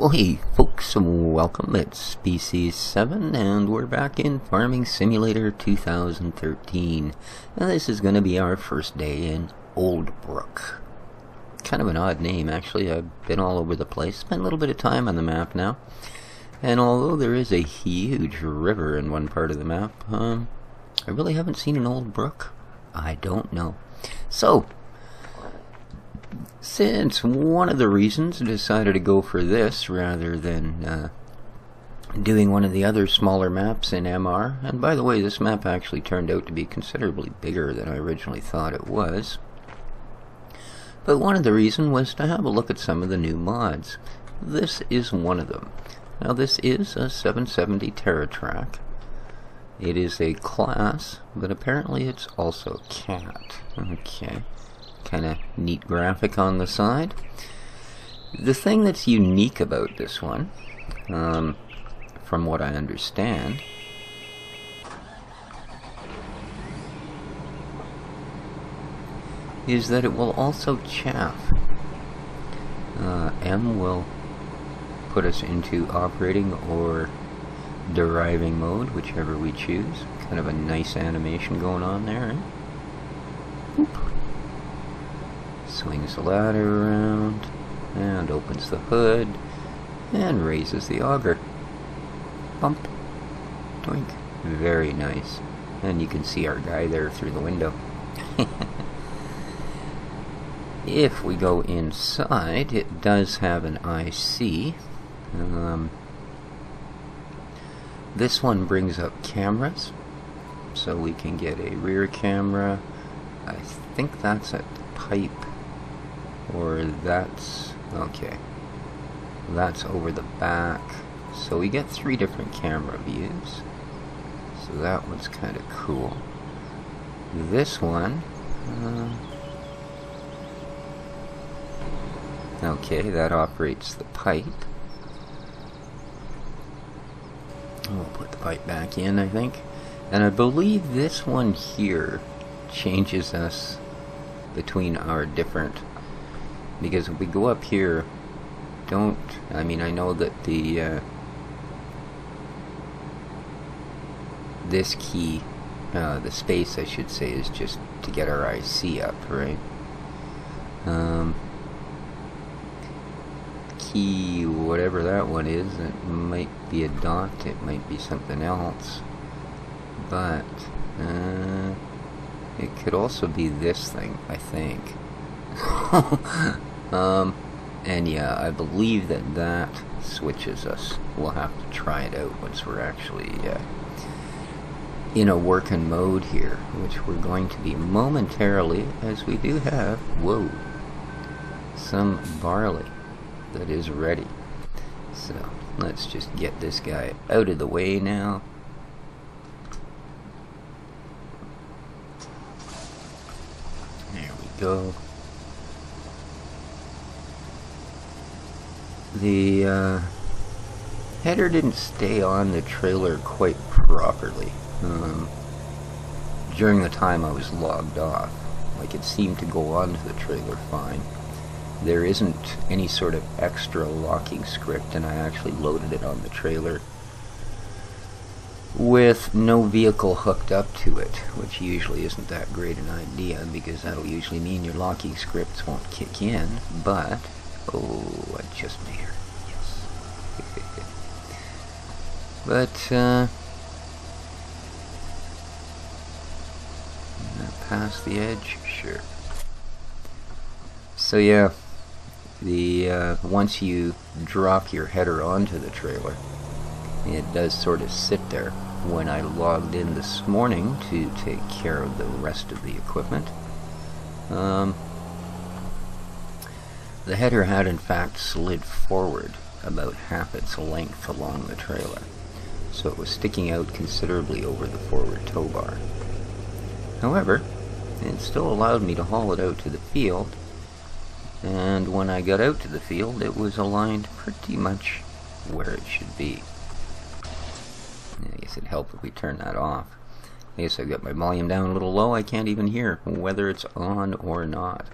Well, hey folks, welcome. It's Species 7 and we're back in Farming Simulator 2013. Now this is going to be our first day in Oldbrook. Kind of an odd name actually. I've been all over the place, spent a little bit of time on the map now. And although there is a huge river in one part of the map, I really haven't seen an Oldbrook. I don't know. So, since one of the reasons I decided to go for this rather than doing one of the other smaller maps in MR, and by the way, this map actually turned out to be considerably bigger than I originally thought it was, but one of the reasons was to have a look at some of the new mods. This is one of them. Now this is a 770 TerraTrack. It is a class, but apparently it's also cat. Okay. Kind of neat graphic on the side. The thing that's unique about this one, from what I understand, is that it will also chaff. M will put us into operating or deriving mode, whichever we choose. Kind of a nice animation going on there, eh? Oop. Swings the ladder around, and opens the hood, and raises the auger. Bump. Doink. Very nice. And you can see our guy there through the window. If we go inside, it does have an IC. This one brings up cameras, so we can get a rear camera. I think that's at the pipe. Or that's, okay, that's over the back. So we get 3 different camera views. So that one's kind of cool. This one, okay, that operates the pipe. We'll put the pipe back in, I think. And I believe this one here changes us between our different, because if we go up here, I know that the this key, the space I should say, is just to get our IC up, right? Key, whatever that one is, it might be a dot, it might be something else, but it could also be this thing, I think. And yeah, I believe that switches us. We'll have to try it out once we're actually in a working mode here, which we're going to be momentarily, as we do have, whoa, some barley that is ready. So let's just get this guy out of the way now. There we go. The header didn't stay on the trailer quite properly during the time I was logged off. Like, it seemed to go onto the trailer fine. There isn't any sort of extra locking script, and I actually loaded it on the trailer with no vehicle hooked up to it, which usually isn't that great an idea, because that'll usually mean your locking scripts won't kick in. But oh, I just made her. Yes. But, past the edge? Sure. So yeah, once you drop your header onto the trailer, it does sort of sit there. When I logged in this morning to take care of the rest of the equipment, the header had in fact slid forward about half its length along the trailer, so it was sticking out considerably over the forward tow bar. However, it still allowed me to haul it out to the field, and when I got out to the field it was aligned pretty much where it should be. I guess it'd help if we turn that off. I guess I've got my volume down a little low. I can't even hear whether it's on or not.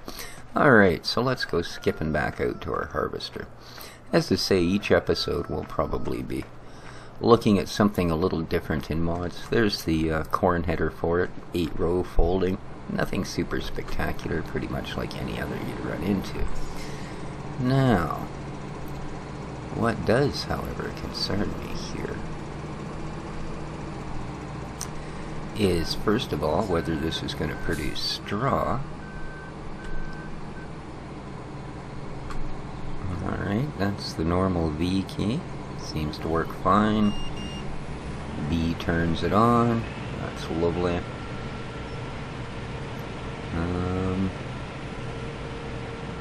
Alright, so let's go skipping back out to our harvester. As to say, each episode will probably be looking at something a little different in mods. There's the corn header for it, 8-row folding. Nothing super spectacular, pretty much like any other you'd run into. Now, what does, however, concern me here is, first of all, whether this is going to produce straw. Alright, that's the normal V key. Seems to work fine. B turns it on. That's lovely.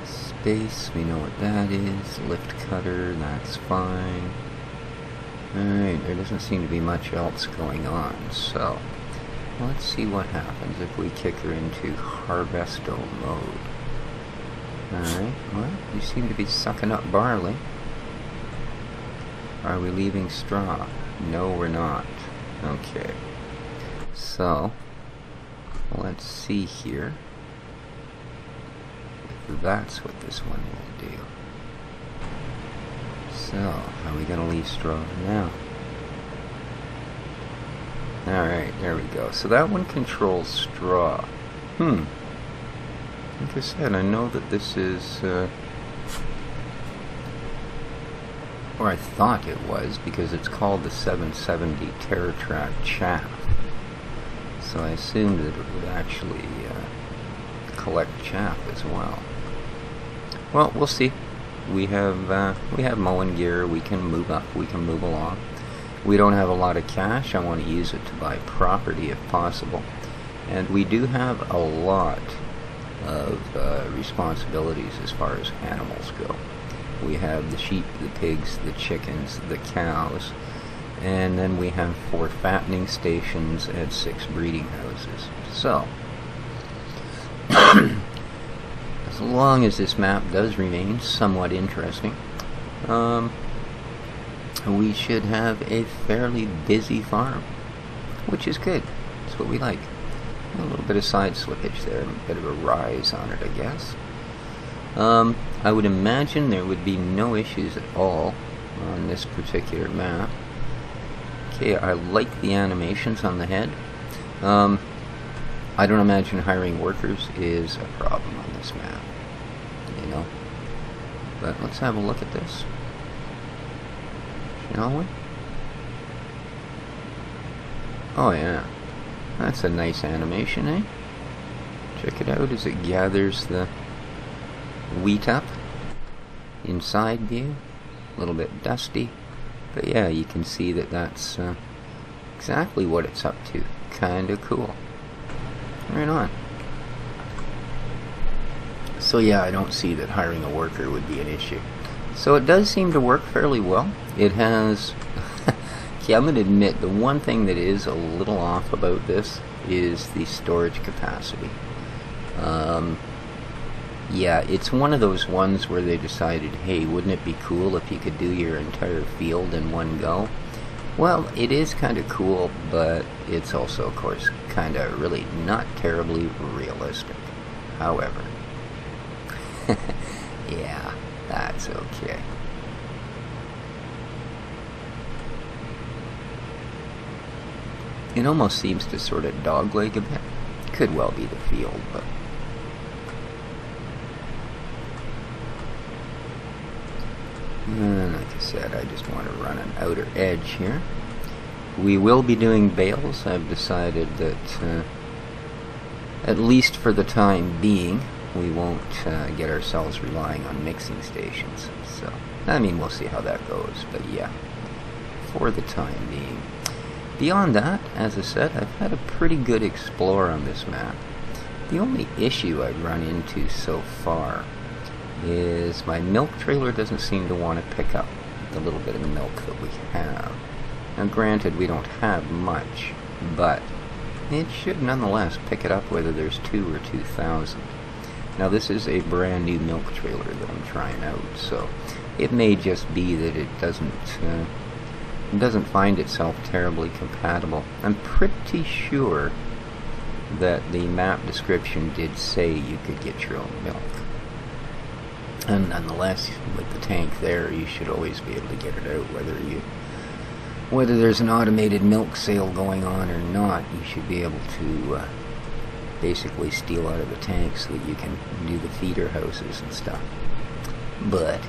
Space, we know what that is. Lift cutter, that's fine. Alright, there doesn't seem to be much else going on, so let's see what happens if we kick her into Harvesto mode. Alright, well, you seem to be sucking up barley. Are we leaving straw? No, we're not. Okay. So, let's see here if that's what this one will do. So, are we going to leave straw now? Alright, there we go. So that one controls straw. Like I said, I know that this is, or I thought it was, because it's called the 770 TerraTrack chap. So I assumed that it would actually collect chap as well. Well, we'll see. We have mowing gear. We can move up. We can move along. We don't have a lot of cash. I want to use it to buy property if possible. And we do have a lot of responsibilities as far as animals go. We have the sheep, the pigs, the chickens, the cows, and then we have 4 fattening stations and 6 breeding houses. So, as long as this map does remain somewhat interesting, we should have a fairly busy farm, which is good. That's what we like. A little bit of side slippage there, a bit of a rise on it, I guess. I would imagine there would be no issues at all on this particular map. Okay, I like the animations on the head. I don't imagine hiring workers is a problem on this map, you know. But let's have a look at this, shall we? Oh yeah, that's a nice animation, eh? Check it out as it gathers the wheat up. Inside view, a little bit dusty, but yeah, you can see that that's exactly what it's up to. Kinda cool. Right on. So yeah, I don't see that hiring a worker would be an issue. So it does seem to work fairly well. It has okay, I'm going to admit the one thing that is a little off about this is the storage capacity. Yeah, it's one of those ones where they decided, hey, wouldn't it be cool if you could do your entire field in one go? Well, it is kind of cool, but it's also, of course, kind of really not terribly realistic. However, yeah, that's okay. It almost seems to sort of dogleg a bit. Could well be the field, but like I said, I just want to run an outer edge here. We will be doing bales. I've decided that, at least for the time being, we won't get ourselves relying on mixing stations. So, I mean, we'll see how that goes, but yeah, for the time being. Beyond that, as I said, I've had a pretty good explore on this map. The only issue I've run into so far is my milk trailer doesn't seem to want to pick up the little bit of milk that we have. Now granted, we don't have much, but it should nonetheless pick it up whether there's 2 or 2,000. Now this is a brand new milk trailer that I'm trying out, so it may just be that it doesn't find itself terribly compatible. I'm pretty sure that the map description did say you could get your own milk. And nonetheless, with the tank there, you should always be able to get it out, whether there's an automated milk sale going on or not. You should be able to basically steal out of the tank so that you can do the feeder houses and stuff. But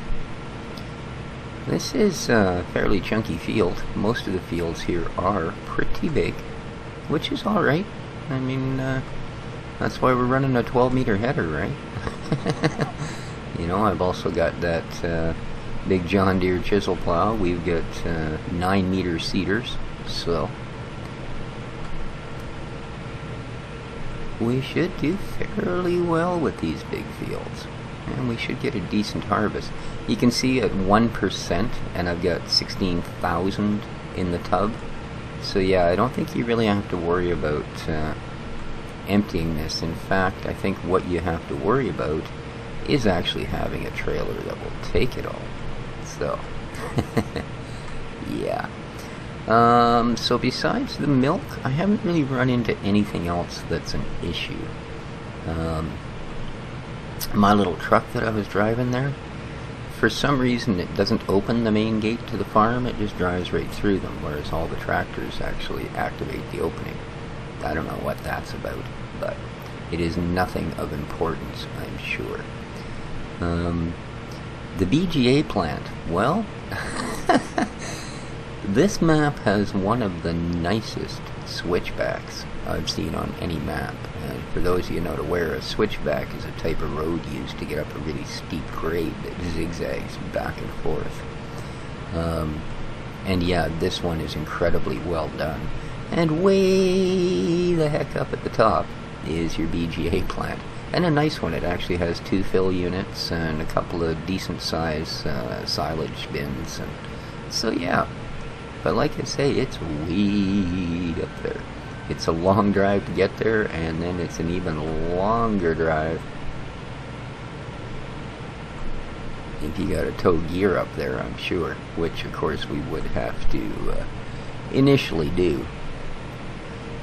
this is a fairly chunky field. Most of the fields here are pretty big, which is alright. I mean, that's why we're running a 12-meter header, right? You know, I've also got that big John Deere chisel plow. We've got 9-meter seeders, so we should do fairly well with these big fields, and we should get a decent harvest. You can see at 1%, and I've got 16,000 in the tub. So yeah, I don't think you really have to worry about emptying this. In fact, I think what you have to worry about is actually having a trailer that will take it all. So, yeah. So besides the milk, I haven't really run into anything else that's an issue. My little truck that I was driving there, for some reason it doesn't open the main gate to the farm, it just drives right through them, whereas all the tractors actually activate the opening. I don't know what that's about, but it is nothing of importance, I'm sure. The BGA plant, well, this map has one of the nicest switchbacks I've seen on any map. And for those of you not aware, a switchback is a type of road used to get up a really steep grade that zigzags back and forth. And yeah, this one is incredibly well done. And way the heck up at the top is your BGA plant. And a nice one. It actually has 2 fill units and a couple of decent size silage bins. And so yeah, but like I say, it's way up there. It's a long drive to get there, and then it's an even longer drive if you got to tow gear up there, I'm sure, which of course we would have to initially do.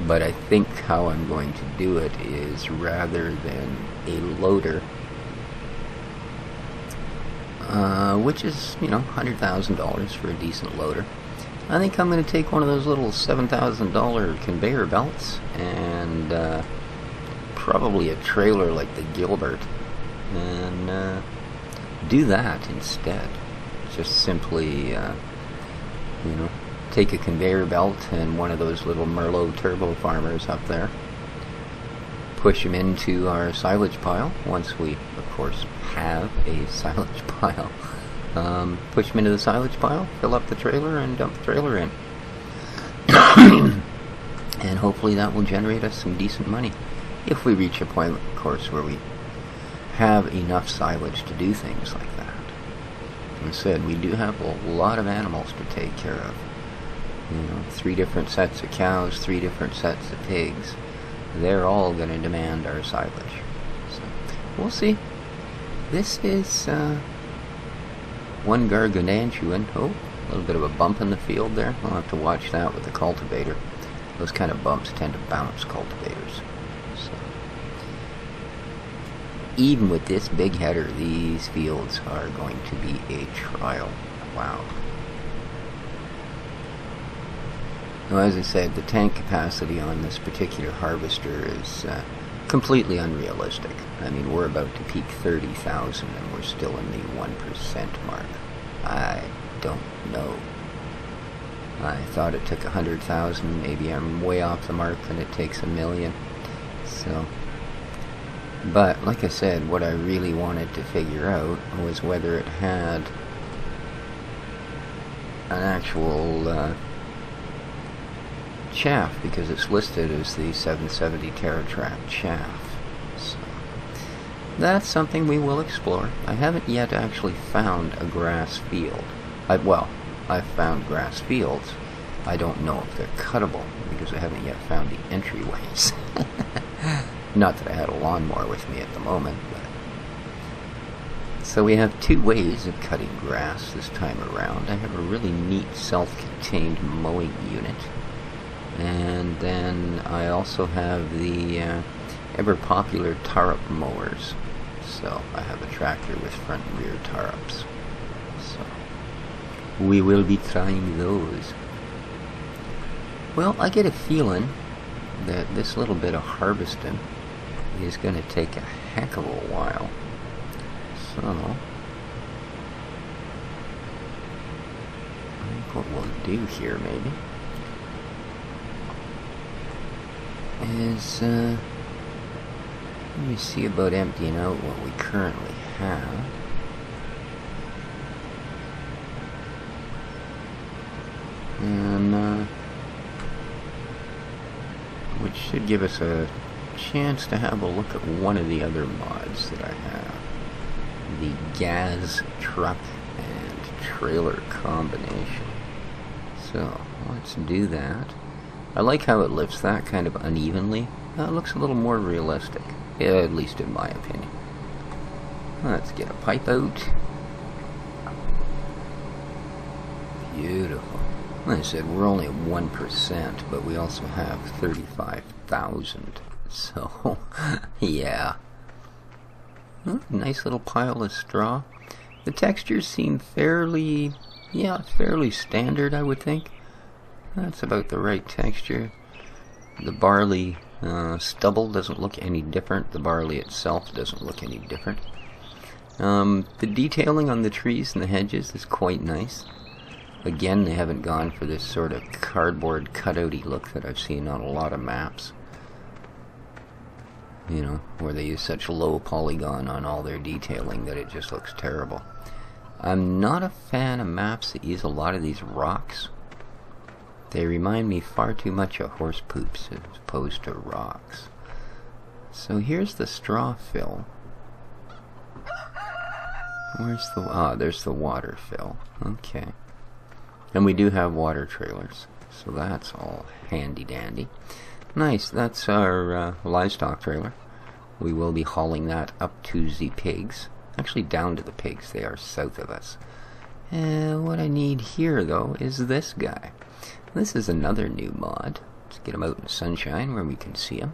But I think how I'm going to do it is, rather than a loader, which is, you know, $100,000 for a decent loader, I think I'm going to take one of those little $7,000 conveyor belts and probably a trailer like the Gilbert, and do that instead. Just simply, you know, take a conveyor belt and one of those little Merlot turbo farmers up there, push them into our silage pile, once we, of course, have a silage pile. Push them into the silage pile, fill up the trailer, and dump the trailer in. And hopefully that will generate us some decent money. If we reach a point, of course, where we have enough silage to do things like that. As I said, we do have a lot of animals to take care of. You know, 3 different sets of cows, 3 different sets of pigs. They're all going to demand our silage. So, we'll see. This is one gargantuan. Oh, a little bit of a bump in the field there. I'll have to watch that with the cultivator. Those kind of bumps tend to bounce cultivators. So, even with this big header, these fields are going to be a trial. Wow. Now, as I said, the tank capacity on this particular harvester is completely unrealistic. I mean, we're about to peak 30,000 and we're still in the 1% mark. I don't know. I thought it took 100,000. Maybe I'm way off the mark and it takes 1 million. So, but like I said, what I really wanted to figure out was whether it had an actual chaff, because it's listed as the 770 TerraTrack chaff. So that's something we will explore. I haven't yet actually found a grass field. I've found grass fields. I don't know if they're cuttable, because I haven't yet found the entryways. Not that I had a lawnmower with me at the moment, but so we have 2 ways of cutting grass this time around. I have a really neat self-contained mowing unit. And then I also have the ever popular tar-up mowers. So I have a tractor with front and rear tar-ups. So we will be trying those. Well, I get a feeling that this little bit of harvesting is going to take a heck of a while. So I think what we'll do here maybe is let me see about emptying out what we currently have. And which should give us a chance to have a look at one of the other mods that I have. The gas truck and trailer combination. So let's do that. I like how it lifts that kind of unevenly. It looks a little more realistic, at least in my opinion. Let's get a pipe out. Beautiful. Like I said, we're only at 1%, but we also have 35,000. So, yeah. Nice little pile of straw. The textures seem fairly standard, I would think. That's about the right texture. The barley stubble doesn't look any different. The barley itself doesn't look any different. The detailing on the trees and the hedges is quite nice. Again, they haven't gone for this sort of cardboard cutouty look that I've seen on a lot of maps. You know, where they use such low polygon on all their detailing that it just looks terrible. I'm not a fan of maps that use a lot of these rocks. They remind me far too much of horse poops as opposed to rocks. So here's the straw fill. Where's the... there's the water fill. Okay. And we do have water trailers, so that's all handy dandy. Nice, that's our livestock trailer. We will be hauling that up to the pigs. Actually down to the pigs, they are south of us. What I need here though is this guy. This is another new mod. Let's get him out in the sunshine where we can see him.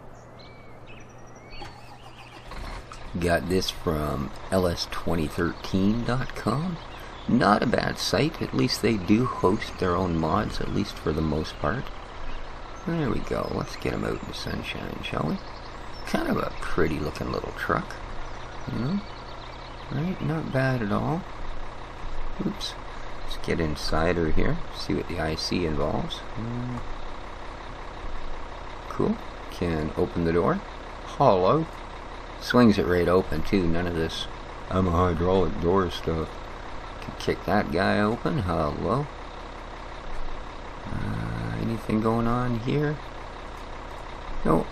Got this from ls2013.com. Not a bad site, at least they do host their own mods, at least for the most part. There we go, let's get him out in the sunshine, shall we? Kind of a pretty looking little truck, you know? Right, not bad at all. Oops, let's get inside her here, see what the IC involves. Cool, can open the door. Hello. Swings it right open too, none of this I'm a hydraulic door stuff. Can kick that guy open. Hello. Anything going on here? Nope.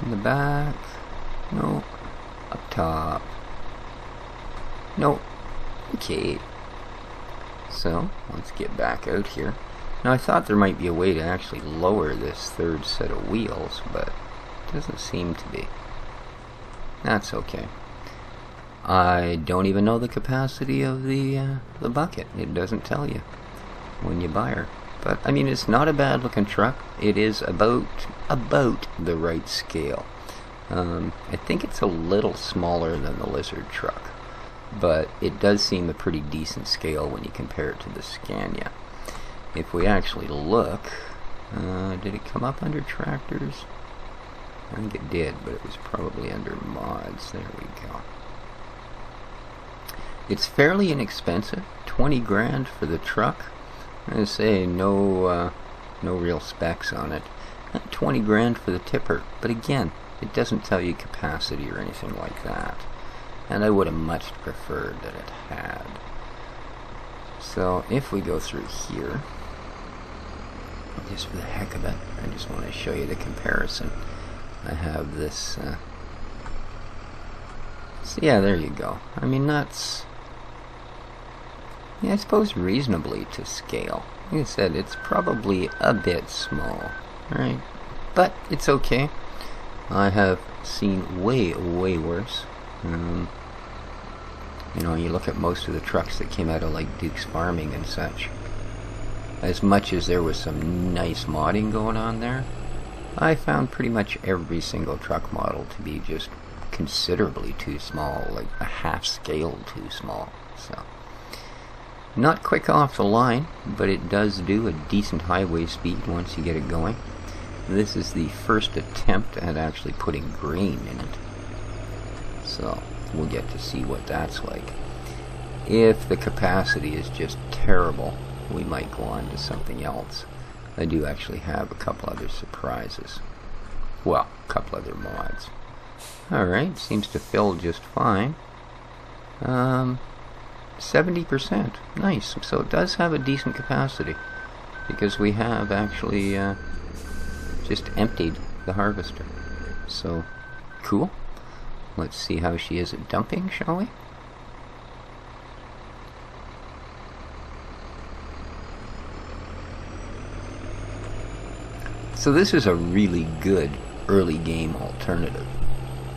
In the back? Nope. Up top? Nope. Okay. So, let's get back out here. Now I thought there might be a way to actually lower this third set of wheels, but it doesn't seem to be. That's okay. I don't even know the capacity of the bucket. It doesn't tell you when you buy her. But, I mean, it's not a bad looking truck. It is about the right scale. I think it's a little smaller than the Lizard truck. But it does seem a pretty decent scale when you compare it to the Scania. If we actually look, did it come up under tractors? I think it did, but it was probably under mods. There we go. It's fairly inexpensive, 20 grand for the truck. I say no real specs on it. 20 grand for the tipper, but again, it doesn't tell you capacity or anything like that. And I would have much preferred that it had. So if we go through here, just for the heck of it, I just want to show you the comparison. I have this. So yeah, there you go. I mean, that's. Yeah, I suppose reasonably to scale. Like I said, it's probably a bit small, right? But it's okay. I have seen way worse. You know, you look at most of the trucks that came out of like Duke's Farming and such. As much as there was some nice modding going on there, I found pretty much every single truck model to be just considerably too small, like a half scale too small. So, not quick off the line, but it does do a decent highway speed once you get it going. This is the first attempt at actually putting grain in it, so we'll get to see what that's like. If the capacity is just terrible, we might go on to something else. I do actually have a couple other surprises. Well, a couple other mods. Alright, seems to fill just fine. 70%. Nice. So it does have a decent capacity, because we have actually just emptied the harvester. So, cool. Let's see how she is at dumping, shall we? So this is a really good early game alternative,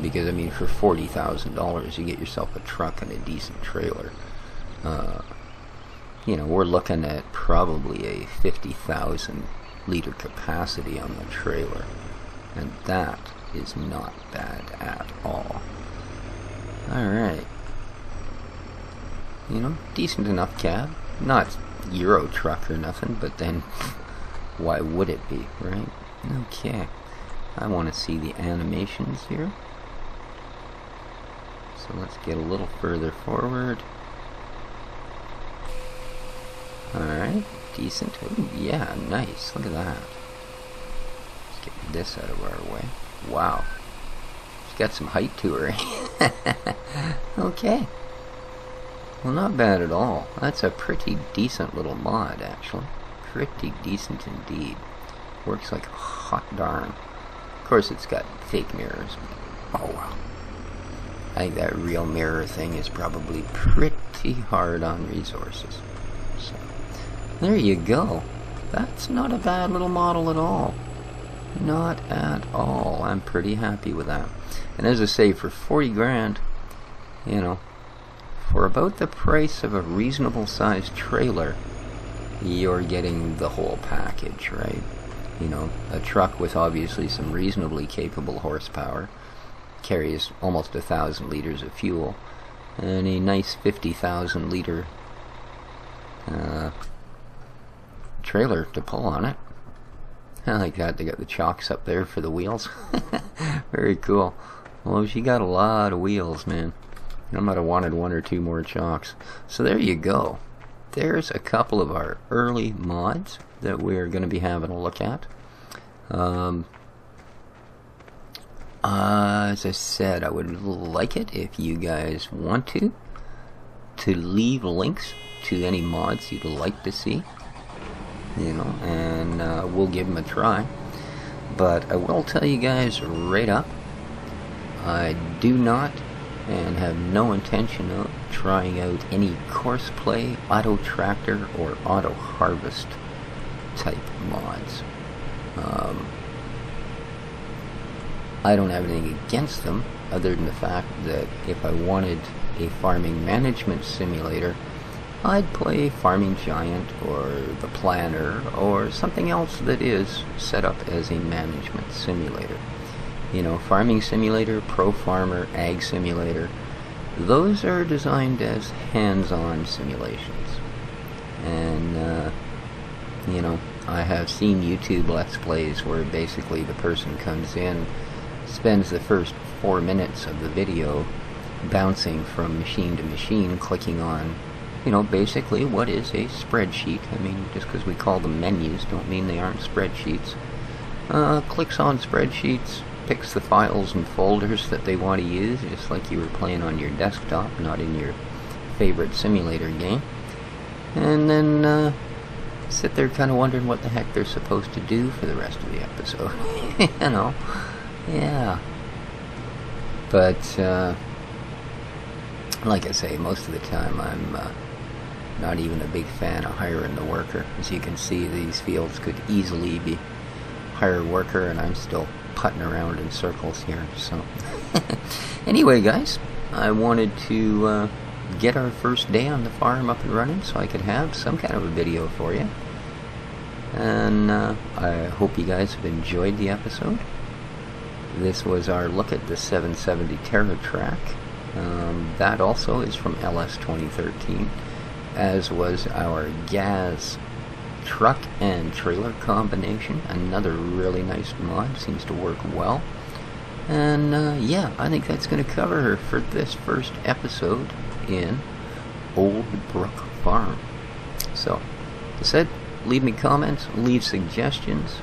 because I mean, for $40,000 you get yourself a truck and a decent trailer. You know, we're looking at probably a 50,000 liter capacity on the trailer, and that is not bad at all. Alright, you know, decent enough cab, not Euro truck or nothing, but then why would it be, right? Okay, I want to see the animations here, so let's get a little further forward. Alright, decent. Ooh, yeah, nice, look at that. Let's get this out of our way. Wow, she's got some height to her. Okay, well, not bad at all. That's a pretty decent little mod, actually. Pretty decent indeed. Works like a hot darn. Of course, it's got fake mirrors. Oh well. I think that real mirror thing is probably pretty hard on resources. So, there you go. That's not a bad little model at all. Not at all. I'm pretty happy with that. And as I say, for 40 grand, you know, for about the price of a reasonable sized trailer, you're getting the whole package, right? You know, a truck with obviously some reasonably capable horsepower, carries almost 1,000 liters of fuel, and a nice 50,000 liter trailer to pull on it. I like that. They got the chocks up there for the wheels. Very cool. Well, she got a lot of wheels, man. I might have wanted one or two more chocks. So there you go. There's a couple of our early mods that we're going to be having a look at. As I said, I would like it if you guys want to leave links to any mods you'd like to see, you know, and we'll give them a try. But I will tell you guys right up, I do not and have no intention of trying out any course play, auto tractor, or auto harvest type mods. I don't have anything against them, other than the fact that if I wanted a farming management simulator, I'd play Farming Giant or The Planner or something else that is set up as a management simulator. You know, Farming Simulator, Pro Farmer, Ag Simulator, those are designed as hands-on simulations. And, you know, I have seen YouTube Let's Plays where basically the person comes in, spends the first 4 minutes of the video bouncing from machine to machine, clicking on, you know, basically what is a spreadsheet. I mean, just because we call them menus don't mean they aren't spreadsheets. Clicks on spreadsheets, picks the files and folders that they want to use, just like you were playing on your desktop, not in your favorite simulator game. And then sit there kind of wondering what the heck they're supposed to do for the rest of the episode. You know, yeah. But like I say, most of the time I'm not even a big fan of hiring the worker. As you can see, these fields could easily be hire worker, and I'm still putting around in circles here. So anyway, guys, I wanted to get our first day on the farm up and running so I could have some kind of a video for you. And I hope you guys have enjoyed the episode. This was our look at the 770 TerraTrack. That also is from LS 2013, as was our Gaz truck and trailer combination. Another really nice mod, seems to work well. And yeah, I think that's going to cover her for this first episode in Oldbrook Farm. So, as I said, leave me comments, leave suggestions,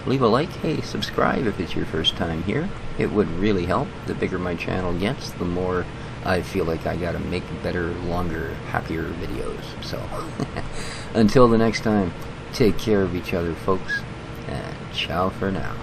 leave a like, hey, subscribe if it's your first time here. It would really help. The bigger my channel gets, the more I feel like I gotta make better, longer, happier videos. So, until the next time, take care of each other, folks, and ciao for now.